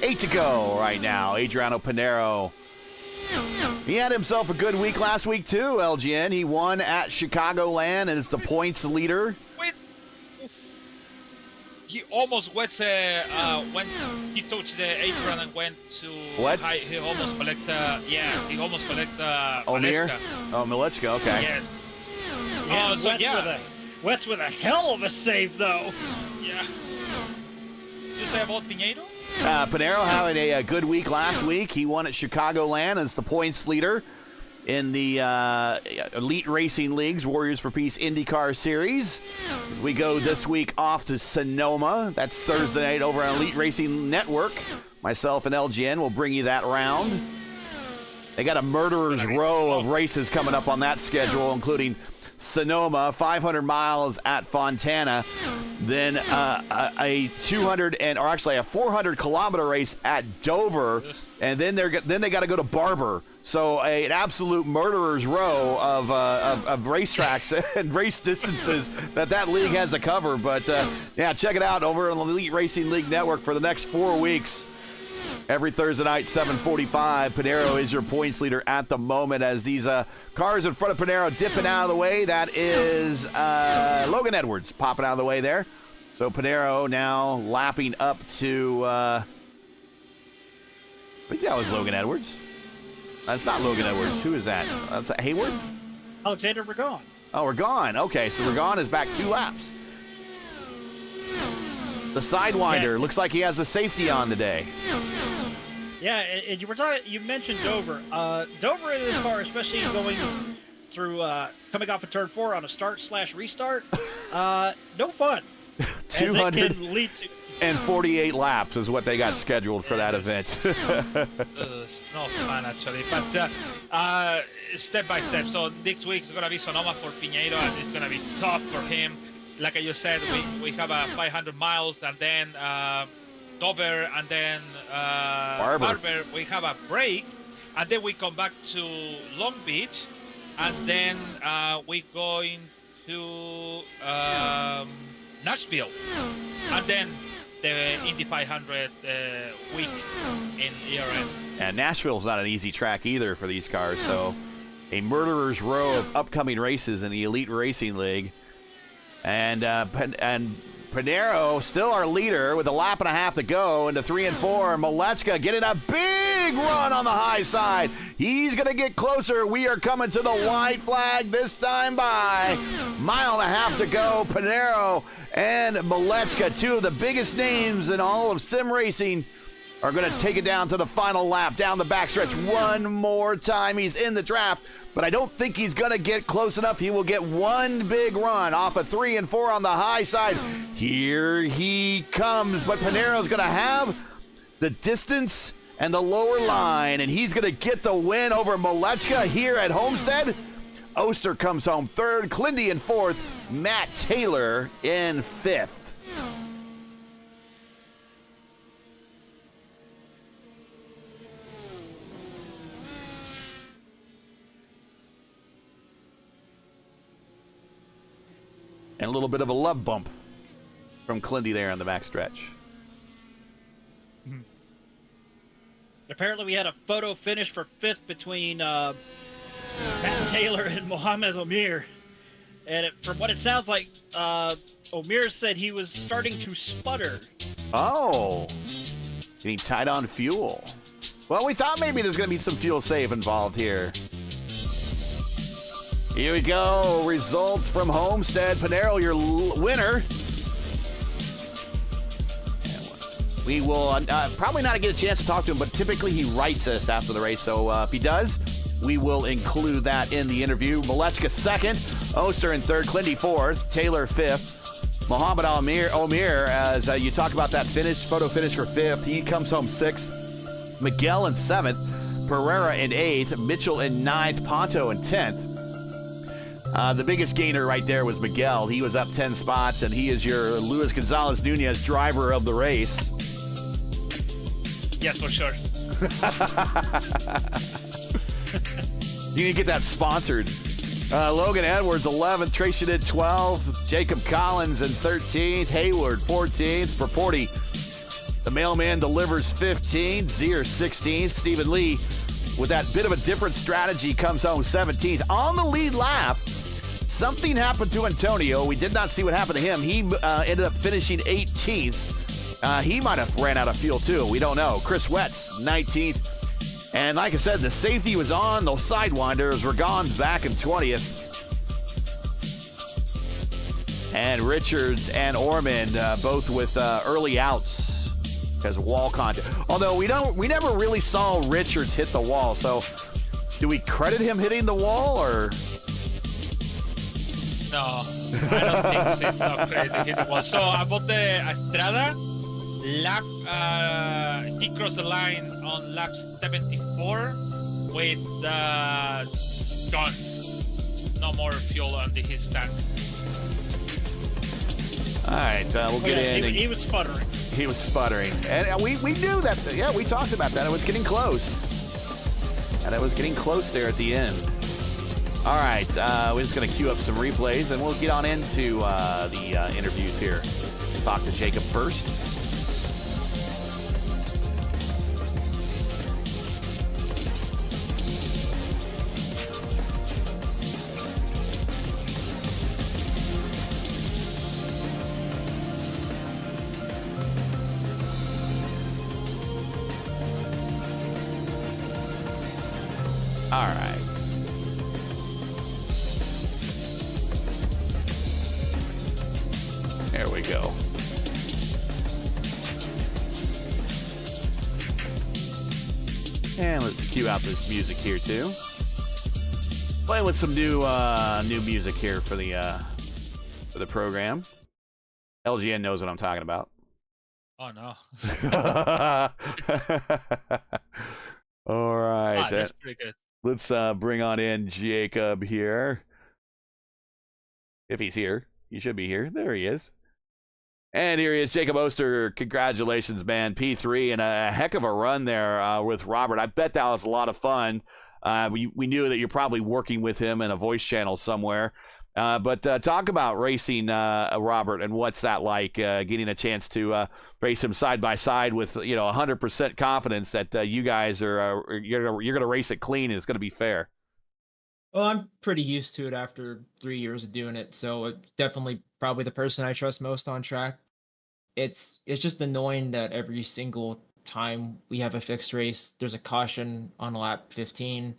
Eight to go right now. Adriano Pinheiro. He had himself a good week last week too, LGN. He won at Chicagoland and is the points leader. Wait. He almost went when he touched the apron and went to what? He almost collect he almost collect Malechka. Oh, Malechka, okay. Yes. Yeah, so Wetz with a hell of a save though. Yeah. You say about Pinheiro? Pinheiro having a good week last week. He won at Chicagoland as the points leader in the Elite Racing League's Warriors for Peace IndyCar Series. As we go this week off to Sonoma. That's Thursday night over on Elite Racing Network. Myself and LGN will bring you that round. They got a murderer's row of races coming up on that schedule, including Sonoma, 500 miles at Fontana, then a 400-kilometer race at Dover, and then they got to go to Barber. So an absolute murderer's row of racetracks and race distances that league has to cover. But yeah, check it out over on the Elite Racing League Network for the next 4 weeks. Every Thursday night, 7:45. Pinheiro is your points leader at the moment as these cars in front of Pinheiro dipping out of the way. That is Logan Edwards popping out of the way there. So Pinheiro now lapping up to, I think that was Logan Edwards. That's not Logan Edwards. Who is that? That's Hayward? Alexander Ragon. Oh, Ragon. Okay, so Ragon is back 2 laps. The Sidewinder looks like he has a safety on today. Yeah, and you mentioned Dover. Dover in this car, especially going through coming off of turn 4 on a start/restart, no fun. 200. and 48 laps is what they got scheduled for that event. It's not fun actually, but step by step. So next week is going to be Sonoma for Piñeiro, and it's going to be tough for him. Like you said, we have 500 miles, and then Dover, and then Barber. We have a break, and then we come back to Long Beach, and then we going to Nashville, and then the Indy 500 week in ERN. And Nashville's not an easy track either for these cars, so a murderer's row of upcoming races in the Elite Racing League. And Pinheiro still our leader with a lap and a half to go into 3 and 4. Malecka getting a big run on the high side. He's going to get closer. We are coming to the white flag this time by. Mile and a half to go. Pinheiro and Malecka, two of the biggest names in all of sim racing, are going to take it down to the final lap, down the backstretch one more time. He's in the draft, but I don't think he's going to get close enough. He will get one big run off of 3 and 4 on the high side. Here he comes, but Pinheiro's going to have the distance and the lower line, and he's going to get the win over Malecka here at Homestead. Oster comes home third, Clindy in fourth, Matt Taylor in fifth. And a little bit of a love bump from Clindy there on the backstretch. Apparently we had a photo finish for fifth between Matt Taylor and Mohamed Omir. And from what it sounds like, Omir said he was starting to sputter. Oh, getting tight on fuel. Well, we thought maybe there's going to be some fuel save involved here. Here we go. Results from Homestead. Pinheiro, your winner. We will probably not get a chance to talk to him, but typically he writes us after the race. So if he does, we will include that in the interview. Malecka second, Oster in third, Clindy fourth, Taylor fifth, Mohamed Omir, as you talk about that photo finish for fifth, he comes home sixth, Miguel in seventh, Pereira in eighth, Mitchell in ninth, Ponto in 10th. The biggest gainer right there was Miguel. He was up 10 spots, and he is your Luis Gonzalez Nunez driver of the race. Yes, for sure. You need to get that sponsored. Logan Edwards, 11th. Tracy did 12th. Jacob Collins in 13th. Hayward, 14th. For Porty, the mailman delivers 15th. Zier, 16th. Stephen Lee, with that bit of a different strategy, comes home 17th. On the lead lap, something happened to Antonio. We did not see what happened to him. He ended up finishing 18th. He might have ran out of fuel, too. We don't know. Chris Wetz, 19th. And like I said, the safety was on. Those sidewinders were gone back in 20th. And Richards and Ormond both with early outs as wall contact. Although we never really saw Richards hit the wall. So do we credit him hitting the wall, or? No, I don't think so. It's not crazy hit the wall. So about the Estrada, he crossed the line on lap 74 with gone. No more fuel on his tank. All right, we'll get in. He was sputtering. He was sputtering. And we knew that. Yeah, we talked about that. It was getting close. And it was getting close there at the end. All right, we're just going to queue up some replays, and we'll get on into the interviews here. Talk to Jacob first. All right. There we go. And let's cue out this music here too. Playing with some new music here for the program. LGN knows what I'm talking about. Oh no. All right. That's pretty good. Let's bring on in Jacob here. If he's here, he should be here. There he is. And here he is, Jacob Oster. Congratulations, man. P3 and a heck of a run there with Robert. I bet that was a lot of fun. We knew that you're probably working with him in a voice channel somewhere. But talk about racing Robert, and what's that like, getting a chance to race him side by side with 100% confidence that you guys are you're going to race it clean and it's going to be fair. Well, I'm pretty used to it after 3 years of doing it, so it's definitely probably the person I trust most on track. It's just annoying that every single time we have a fixed race, there's a caution on lap 15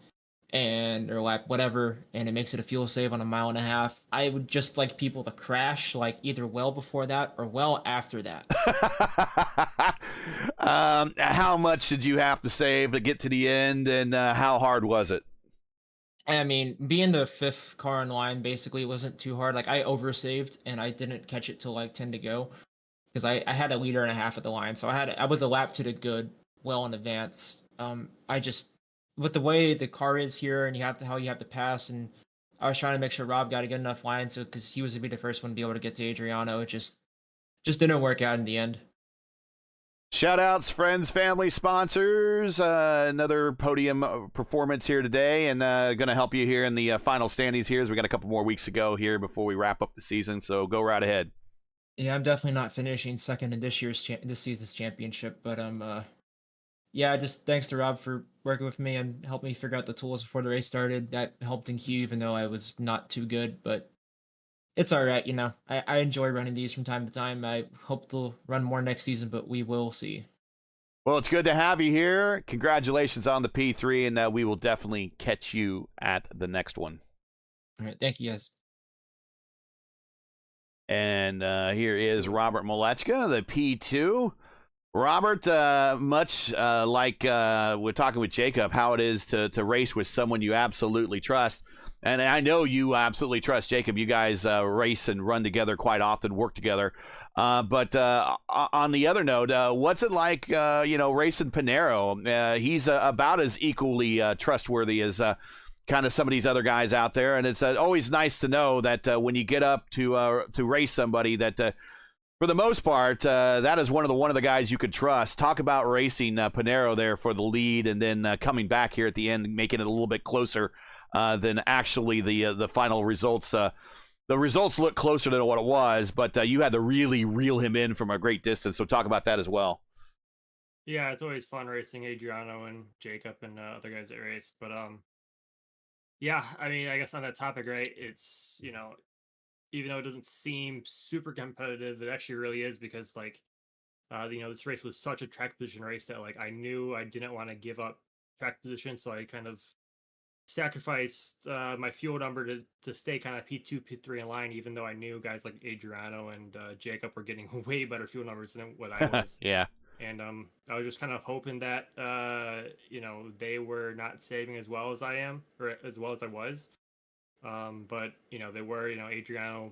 or lap whatever, and it makes it a fuel save on a mile and a half. I would just like people to crash like either well before that or well after that. How much did you have to save to get to the end, and how hard was it? I mean, being the fifth car in line basically wasn't too hard. Like I oversaved and I didn't catch it till like 10 to go because I had a liter and a half at the line, so I was a lap to the good well in advance. I just with the way the car is here and how you have to pass, and I was trying to make sure Rob got a good enough line so because he was to be the first one to be able to get to Adriano. It just didn't work out in the end. Shout outs, friends, family, sponsors. Another podium performance here today, and going to help you here in the final standings here as we got a couple more weeks to go here before we wrap up the season. So go right ahead. Yeah, I'm definitely not finishing second in this season's championship, but yeah, just thanks to Rob for working with me and helped me figure out the tools before the race started. That helped in Q, even though I was not too good, but it's all right. I enjoy running these from time to time. I hope to run more next season, but we will see. Well, it's good to have you here. Congratulations on the P3, and we will definitely catch you at the next one. All right, thank you guys. And here is Robert Molechka, the P2. Robert, much like we're talking with Jacob, how it is to race with someone you absolutely trust. And I know you absolutely trust Jacob. You guys race and run together quite often, work together. But on the other note, what's it like, racing Pinero? He's about as equally trustworthy as kind of some of these other guys out there. And it's always nice to know that when you get up to race somebody that for the most part, that is one of the guys you could trust. Talk about racing Pinero there for the lead, and then coming back here at the end, making it a little bit closer than actually the final results. The results look closer than what it was, but you had to really reel him in from a great distance. So talk about that as well. Yeah, it's always fun racing Adriano and Jacob and other guys that race. But yeah, I mean, I guess on that topic, right? It's even though it doesn't seem super competitive, it actually really is because this race was such a track position race that I knew I didn't want to give up track position, so I kind of sacrificed my fuel number to stay kind of P2, P3 in line, even though I knew guys like Adriano and Jacob were getting way better fuel numbers than what I was. Yeah. And I was just kind of hoping that they were not saving as well as I am, or as well as I was. But they were. Adriano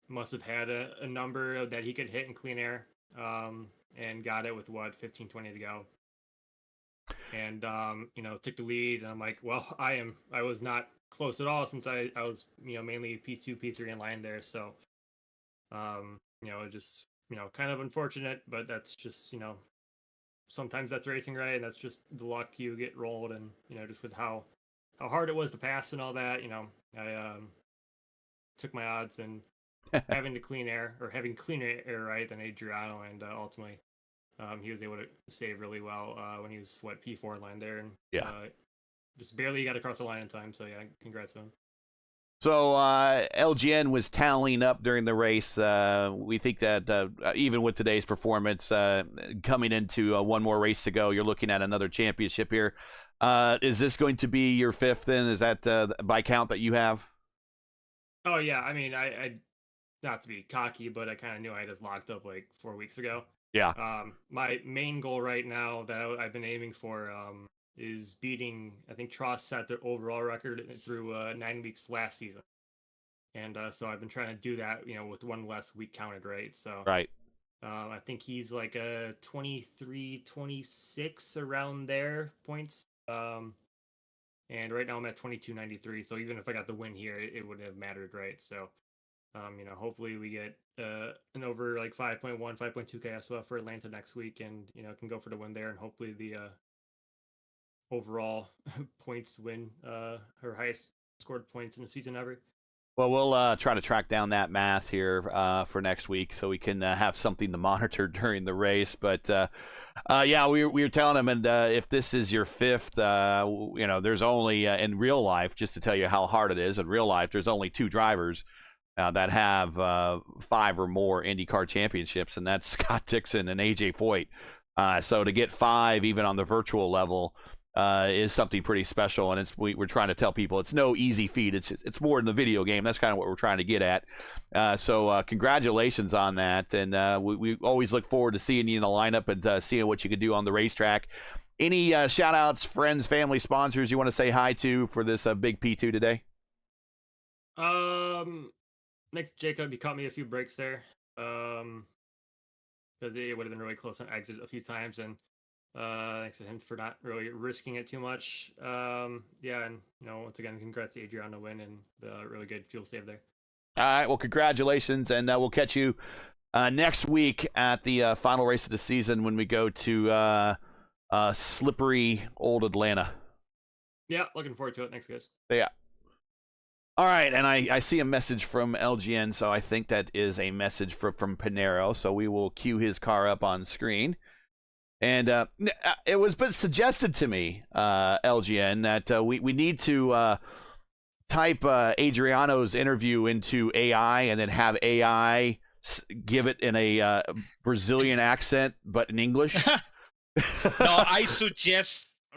must have had a number that he could hit in clean air, and got it with 15-20 to go. And took the lead, and I'm like, well, I was not close at all since I was mainly P2, P3 in line there. So just kind of unfortunate, but that's just sometimes that's racing, right? And that's just the luck you get rolled, and just with how hard it was to pass and all that, I took my odds and having cleaner air right than Adriano, and ultimately he was able to save really well when he was P4 line there, and just barely got across the line in time. So yeah, congrats to him. So LGN was tallying up during the race. We think that even with today's performance, coming into one more race to go, you're looking at another championship here. Is this going to be your fifth then? Is that by count that you have? Oh yeah, I mean, I not to be cocky, but I kind of knew I just locked up 4 weeks ago. Yeah. My main goal right now that I've been aiming for is beating, I think Tross set their overall record through 9 weeks last season. And so I've been trying to do that, with one less week counted, right? So right. I think he's like a 23, 26 around there points. And right now I'm at 2293. So even if I got the win here, it wouldn't have mattered, right? So, hopefully we get an over like 5.1, 5.2 KSWF for Atlanta next week, and can go for the win there, and hopefully the overall points win her highest scored points in the season ever. Well, we'll try to track down that math here for next week so we can have something to monitor during the race. But yeah, we were telling him, and if this is your fifth, there's only in real life, just to tell you how hard it is, in real life, there's only 2 drivers that have 5 or more IndyCar championships, and that's Scott Dixon and AJ Foyt. So to get 5 even on the virtual level is something pretty special, and we're trying to tell people it's no easy feat. It's more in the video game. That's kind of what we're trying to get at. So congratulations on that, and we always look forward to seeing you in the lineup and seeing what you can do on the racetrack. Any shout outs, friends, family, sponsors you want to say hi to for this big P2 today? Next Jacob, you caught me a few breaks there. Because it would have been really close on exit a few times, and thanks to him for not really risking it too much. Yeah, and once again, congrats to Adrian on the win and the really good fuel save there. All right, well, congratulations, and we'll catch you next week at the final race of the season when we go to slippery old Atlanta. Yeah, looking forward to it. Thanks, guys. Yeah. All right, and I see a message from LGN, so I think that is a message from Pinero, so we will cue his car up on screen. And it was suggested to me, LGN, that we need to type Adriano's interview into AI and then have AI give it in a Brazilian accent, but in English. No, I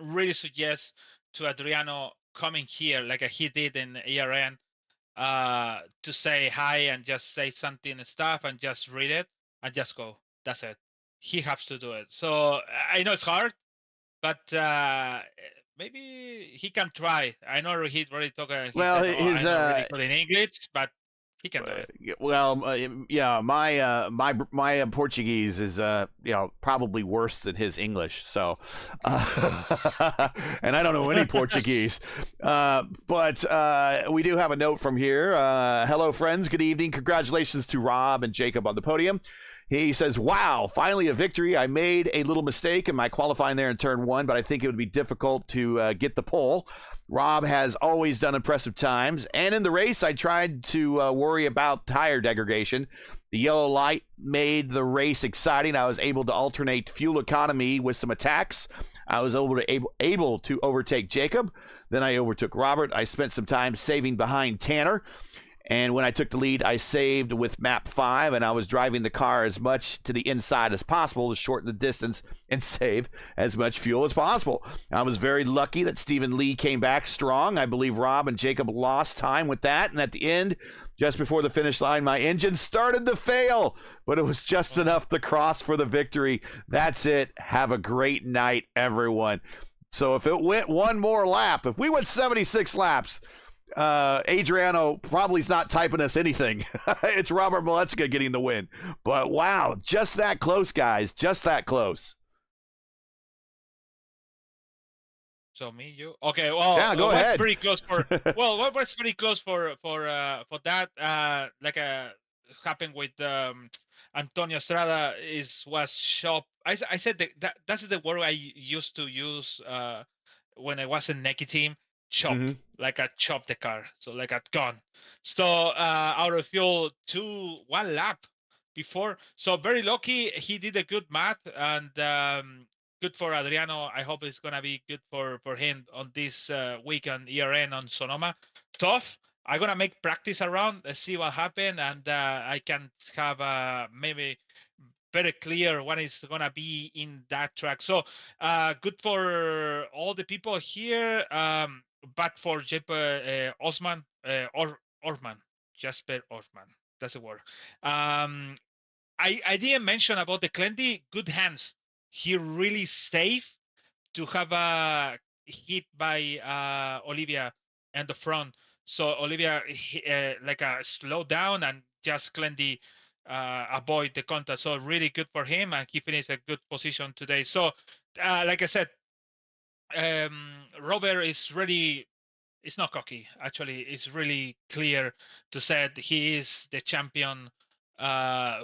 really suggest to Adriano coming here like he did in ARN to say hi and just say something and stuff and just read it and just go. That's it. He has to do it. So I know it's hard, but maybe he can try. I know he already talked. Well, said, his I'm not really good in English, but he can do it. Well, yeah, my Portuguese is probably worse than his English. So, and I don't know any Portuguese. But we do have a note from here. Hello, friends. Good evening. Congratulations to Rob and Jacob on the podium. He says, wow, finally a victory. I made a little mistake in my qualifying there in turn 1, but I think it would be difficult to get the pole. Rob has always done impressive times, and in the race, I tried to worry about tire degradation. The yellow light made the race exciting. I was able to alternate fuel economy with some attacks. I was able to overtake Jacob. Then I overtook Robert. I spent some time saving behind Tanner. And when I took the lead, I saved with map 5, and I was driving the car as much to the inside as possible to shorten the distance and save as much fuel as possible. I was very lucky that Stephen Lee came back strong. I believe Rob and Jacob lost time with that, and at the end, just before the finish line, my engine started to fail, but it was just enough to cross for the victory. That's it. Have a great night, everyone. So if it went one more lap, if we went 76 laps, Adriano probably is not typing us anything. It's Robert Malecka getting the win. But wow, just that close, guys. Just that close. So me, you, okay? Well, yeah, go ahead. Pretty close for what was pretty close for that. Happened with Antonio Estrada was shop. I said that's the word I used to use when I was in Neki team. Chop, like I chopped the car, so like I'd gone. So out of fuel 1 lap before, so very lucky. He did a good math, and good for Adriano. I hope it's gonna be good for him on this week on ERN on Sonoma. Tough. I'm gonna make practice around. Let's see what happens, and I can have maybe very clear when it's gonna be in that track. So good for all the people here. But for Jesper Osman, Orman, Jasper Orman, that's the word. I didn't mention about the Clendy. Good hands. He really safe to have a hit by Olivia and the front. So Olivia like a slow down and just Clendy avoid the contact. So really good for him, and he finished a good position today. So, like I said, Robert is really, it's not cocky. Actually, it's really clear to say that he is the champion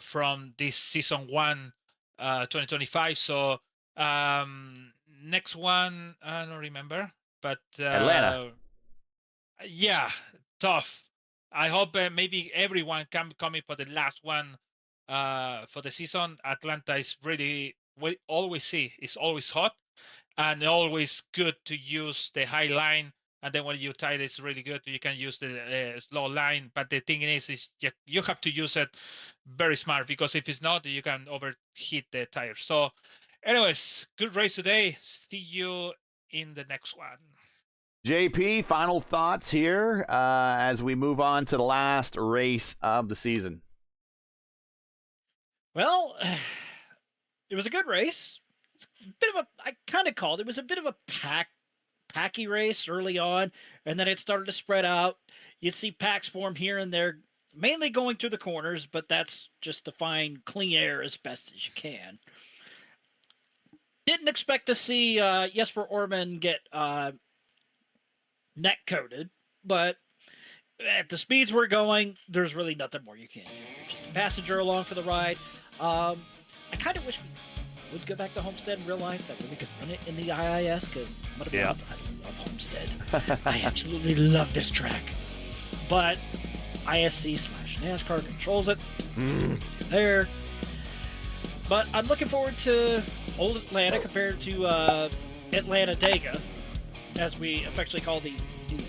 from this season 1, 2025. So next one, I don't remember, but Atlanta. yeah, tough. I hope maybe everyone can be coming for the last one for the season. Atlanta is really, we always see, it's always hot and always good to use the high line. And then when you tie it, it's really good. You can use the slow line. But the thing is you have to use it very smart, because if it's not, you can overheat the tires. So anyways, good race today. See you in the next one. JP, final thoughts here as we move on to the last race of the season. Well, it was a good race. It's a bit of a, I kind of called it was a bit of a packy race early on, and then it started to spread out. You'd see packs form here and there, mainly going through the corners, but that's just to find clean air as best as you can. Didn't expect to see Jesper Orman get neck coated, but at the speeds we're going, there's really nothing more you can do. You're just a passenger along for the ride. I kind of wish we would go back to Homestead in real life, that way we could run it in the IIS, because I'm going to be honest, I love Homestead. I absolutely love this track. But ISC/NASCAR controls it. There. But I'm looking forward to Old Atlanta compared to Atlanta Dega, as we affectionately call the new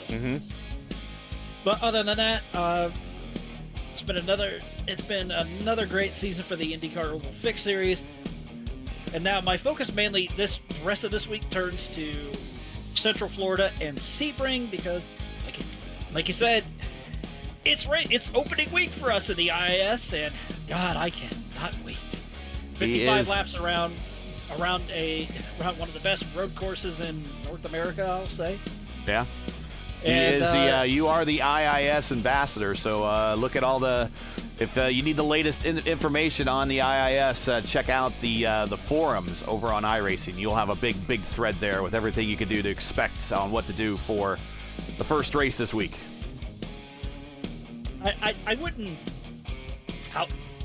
Atlanta now. But other than that, it's been another great season for the IndyCar Oval Series. And now my focus mainly this rest of this week turns to Central Florida and Sebring, because like you said, it's opening week for us in the IIS, and God, I cannot wait. 55 laps around one of the best road courses in North America, I'll say. Yeah. And, you are the IIS ambassador, so look at all the, if you need the latest information on the IIS, check out the forums over on iRacing. You'll have a big thread there with everything you can do to expect on what to do for the first race this week. I wouldn't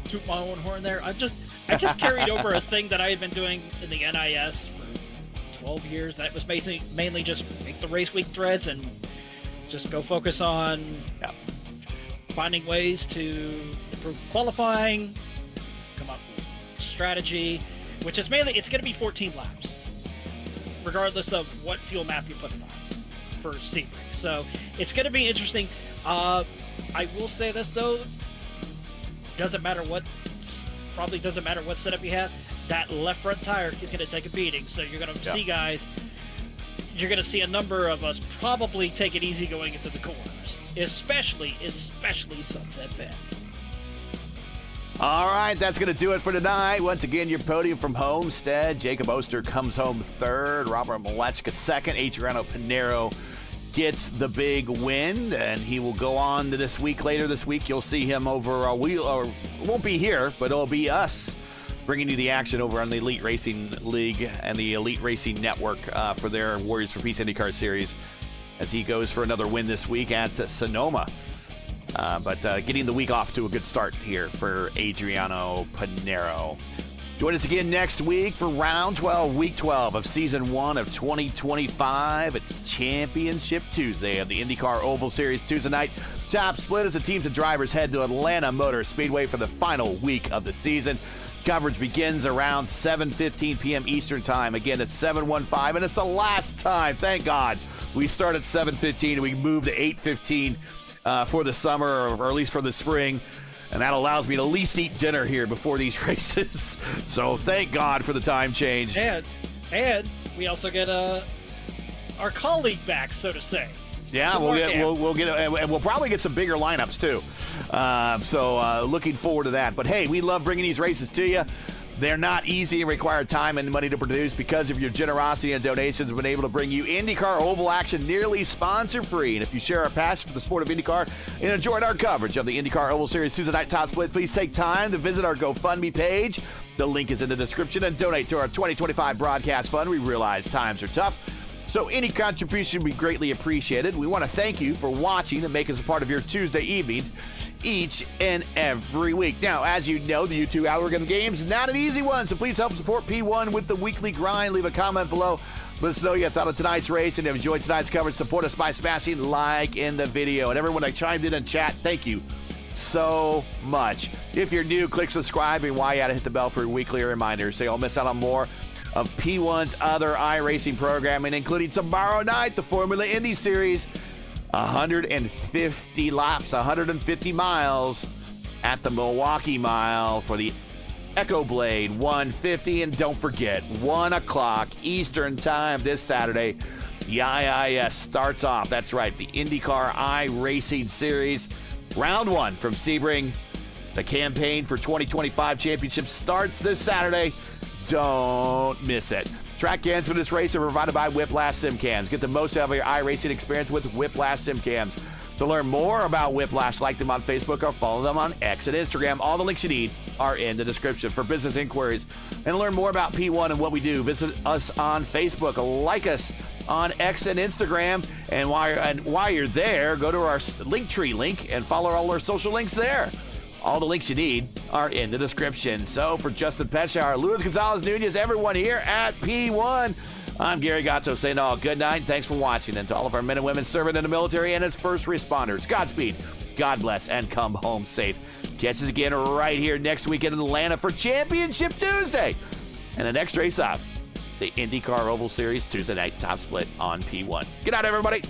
toot my own horn there. I just carried over a thing that I had been doing in the NIS for 12 years. That was mainly just make the race week threads and just go focus on finding ways to improve qualifying, come up with strategy, which is mainly, it's going to be 14 laps, regardless of what fuel map you put it on for Sebring. So it's going to be interesting. I will say this though, doesn't matter what setup you have, that left front tire is going to take a beating. So you're going to see guys, you're going to see a number of us probably take it easy going into the corners, especially Sunset Bend. All right, that's going to do it for tonight. Once again, your podium from Homestead. Jacob Oster comes home third. Robert Malechka second. Adriano Pinero gets the big win, and he will go on to later this week. You'll see him over it won't be here, but it'll be us bringing you the action over on the Elite Racing League and the Elite Racing Network for their Warriors for Peace IndyCar Series, as he goes for another win this week at Sonoma. But getting the week off to a good start here for Adriano Pinero. Join us again next week for round 12, week 12 of season 1 of 2025. It's Championship Tuesday of the IndyCar Oval Series Tuesday night. Top split as the teams and drivers head to Atlanta Motor Speedway for the final week of the season. Coverage begins around 7:15 p.m. Eastern Time. Again, it's 7:15, and it's the last time, thank God, we start at 7:15 and we move to 8:15 for the summer, or at least for the spring. And that allows me to at least eat dinner here before these races. So thank God for the time change. And we also get our colleague back, so to say. Yeah, we'll get and we'll probably get some bigger lineups too. So looking forward to that. But hey, we love bringing these races to you. They're not easy and require time and money to produce. Because of your generosity and donations, we've been able to bring you IndyCar Oval action nearly sponsor-free. And if you share our passion for the sport of IndyCar and enjoyed our coverage of the IndyCar Oval Series Tuesday night top split, please take time to visit our GoFundMe page. The link is in the description, and donate to our 2025 broadcast fund. We realize times are tough, so any contribution would be greatly appreciated. We want to thank you for watching and make us a part of your Tuesday evenings each and every week. Now, as you know, the YouTube algorithm game is not an easy one, so please help support P1 with the weekly grind. Leave a comment below. Let us know you thought of tonight's race and have enjoyed tonight's coverage. Support us by smashing like in the video. And everyone that chimed in chat, thank you so much. If you're new, click subscribe, and while you at it, hit the bell for weekly reminders so you don't miss out on more of P1's other iRacing programming, including tomorrow night, the Formula Indy Series, 150 laps, 150 miles at the Milwaukee Mile for the Echo Blade 150. And don't forget, 1 o'clock Eastern time this Saturday, the IIS starts off. That's right, the IndyCar iRacing Series, round 1 from Sebring. The campaign for 2025 championship starts this Saturday. Don't miss it. Track cams for this race are provided by Whiplash Sim Cams. Get the most out of your iRacing experience with Whiplash Sim Cams. To learn more about Whiplash, like them on Facebook or follow them on X and Instagram. All the links you need are in the description. For business inquiries and learn more about P1 and what we do, visit us on Facebook. Like us on X and Instagram. And while you're there, go to our Linktree link and follow all our social links there. All the links you need are in the description. So for Justin Peshar, Luis Gonzalez-Nunez, everyone here at P1, I'm Gary Gatto saying all good night. Thanks for watching. And to all of our men and women serving in the military and its first responders, Godspeed, God bless, and come home safe. Catch us again right here next week in Atlanta for Championship Tuesday. And the next race off, the IndyCar Oval Series Tuesday night top split on P1. Good night, everybody.